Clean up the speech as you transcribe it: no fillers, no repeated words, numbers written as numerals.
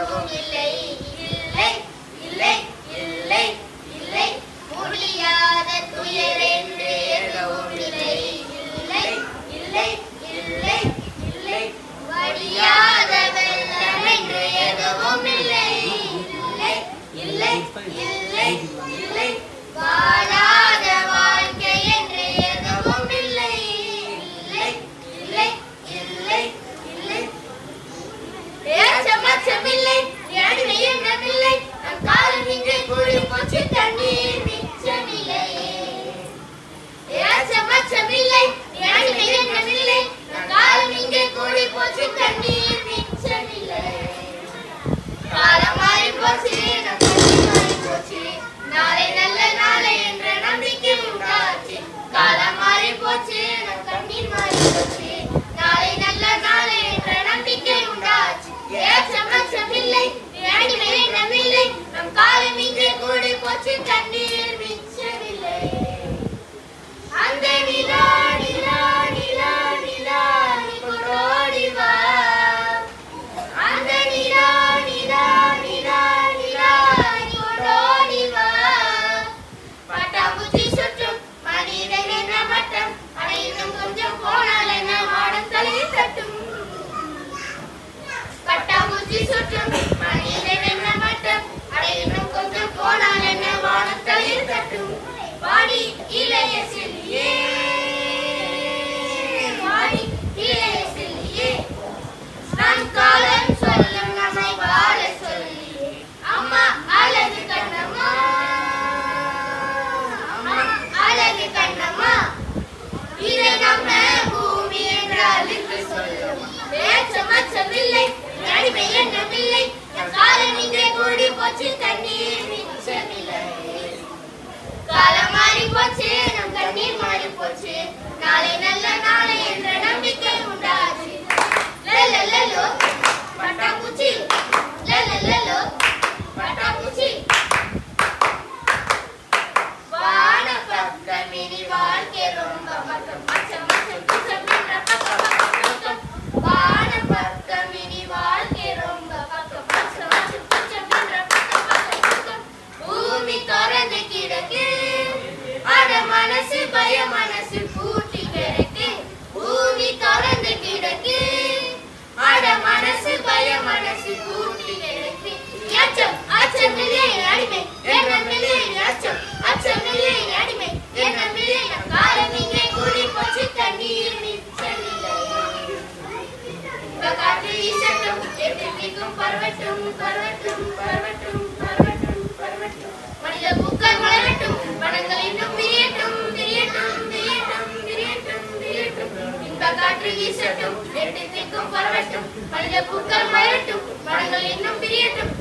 எதுவும் இல்லை இல்லை இல்லை இல்லை இல்லை முடியாத துயர் என்று எதுவும் இல்லை இல்லை இல்லை இல்லை இல்லை வடியாத வெள்ளம் என்று எதுவும் இல்லை இல்லை இல்லை இல்லை இல்லை வாழாத வாழ்க்கை என்று எதுவும் இல்லை இல்லை இல்லை இல்லை இல்லை ஏச்சமச்சமில்லை அடிமை எண்ணமில்லை நம் காலம் இங்கே கூடி போச்சு தண்ணீர் மிச்சமில்லை ஏச்சமச்சமில்லை அடிமை எண்ணமில்லை நம் காலம் இங்கே கூடி போச்சு தண்ணீர் மிச்சமில்லை காலம் மாறி போச்சு நம் கண்ணீர் மாறி போச்சு நாளை நல்ல நாளை என்ற நம்பிக்கை உண்டாச்சு காலம் மாறி போச்சு நம் கண்ணீர் மாறி போச்சு நாளை நல்ல நாளை என்ற நம்பிக்கை உண்டாச்சு ஏச்சமச்சமில்லை அடிமை எண்ணமில்லை நம் காலம் இங்கே கூடி போச்சு தண்ணீர் மிச்சமில்லை அந்த நிலா நிலா நிலா நிலா கொண்டோடி வா அந்த நிலா நிலா நிலா நிலா கொண்டோடி வா பட்டாம்பூச்சி சுற்றும் மனிதன் என்ற மட்டம் அட இன்னும் கொஞ்சம் போனால் என்ன வானம் தலையில் தட்டும் பட்டாம்பூச்சி சுற்றும் மனிதன் என்ற மட்டம் அட இன்னும் கொஞ்சம் போனால் என்ன வானம் தலையில் தட்டும் வாடி இளைய செல்லியே வாடி இளைய செல்லியே நம் காலம் சொல்லும் நம்மை வாழ சொல்லியே அம்மா அழகு கண்ணம்மா அம்மா அழகு கண்ணம்மா இதை நம்ம பூமி என்றாலுக்கு சொல்லும் ஏச்சமச்சமில்லை அடிமை எண்ணமில்லை நம் காலம் இங்கே கூடி போச்சு தண்ணீர் மிச்சமில்லை காலம் மாறி போச்சு நம் கண்ணீர் மாறி போச்சு நாளை நல்ல நாளை என்ற நம்பிக்கை உண்டாச்சு லலலலோ பட்டாம்பூச்சி லலலலோ பட்டாம்பூச்சி வான பக்கம் இனி வாழ்க்கை ரொம்ப பக்கம் மச்சம் மச்சம் குச்சம் என்ற பக்கம் பக்கம் வான பக்கம் இனி வாழ்க்கை ரொம்ப பக்கம் மச்சம் மச்சம் குச்சம் என்ற பக்கம் பக்கம் பூமி திறந்து கிடக்கு அட மனசு பய மனசு பூட்டி கிடக்கு பூமி திறந்து கிடக்கு அட மனசு பய மனசு பூட்டி கிடக்கு அச்சம் அச்சமில்லை அடிமை எண்ணமில்லை அச்சம் அச்சமில்லை அடிமை எண்ணமில்லை நம் காலம் இங்கே கூடி போச்சு தண்ணீர் மிச்சமில்லை காற்று வீசட்டும் எதிர்க்கும் பரவட்டும் பரவட்டும் பரவட்டும் பரவட்டும் பரவட்டும் மனித பூக்கள் மலரட்டும் மனங்கள் இன்னும் விரியட்டும் விரியட்டும் விரியட்டும் விரியட்டும் விரியட்டும் இந்த காற்று வீசட்டும் எதிர்க்கும் பரவட்டும் மனித பூக்கள் மலரட்டும் மனங்கள் இன்னும் விரியட்டும்